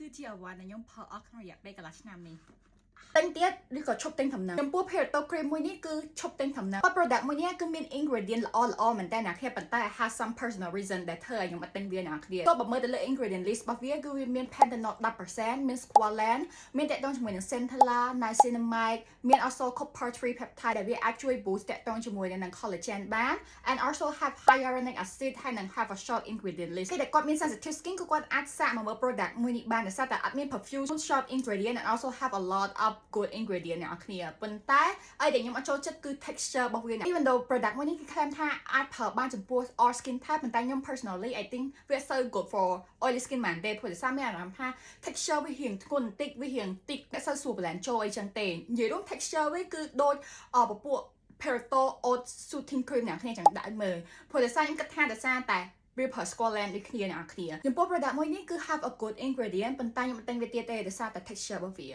គឺជាអ្វីដែលខ្ញុំផលអស់ក្នុងរយៈពេលកន្លះឆ្នាំនេះ តែងទៀតឬក៏ឈប់តែងដំណើរចំពោះ Pirato Cream មួយនេះគឺឈប់តែងដំណើរ product មួយនេះគឺមាន ingredient ល្អមែនតើអ្នកគ្នាប៉ុន្តែ has some personal reason ដែលធ្វើឲ្យខ្ញុំអត់តែងវាអ្នកគ្នាក៏បើមើលទៅលើ ingredient list របស់វាគឺវាមាន panthenol 10% មាន squalane មានតកតងជាមួយនឹង centella niacinamide មាន also copper 3 peptide ដែលវាអាចជួយ boost តកតងជាមួយនឹង collagen បាន and also have hyaluronic acid ហើយនឹង have a short ingredient list គេដែលគាត់មាន sensitive skin គឺគាត់អាចសាកមកមើល product មួយនេះបានដោយសារតែអត់មាន perfume short ingredient and also have a lot of good ingredient អ្នកគ្នាប៉ុន្តែអីដែលខ្ញុំអត់ចូលចិត្តគឺ texture របស់វា even though product មួយនេះគឺ claim ថាអាចប្រើបានចំពោះ all skin type ប៉ុន្តែខ្ញុំ personally I think វា so good for oily skin មែនទេព្រោះដោយសារមានអារម្មណ៍ថា texture វារៀងធ្ងន់បន្តិចវារៀងតិចតែសូវស្រួល blend ចូលអីចឹងទេនិយាយរួម texture វាគឺដូចពពួក Pirato Oat Soothing Cream អ្នកគ្នាចឹងដាក់មើលព្រោះដោយសារខ្ញុំគិតថាដោយសារតែវាប្រើ squalane ដូចគ្នាអ្នកគ្នាចំពោះ product មួយនេះគឺ have a good ingredient ប៉ុន្តែខ្ញុំមិនតែងវាទៀតទេដោយសារតែ texture របស់វា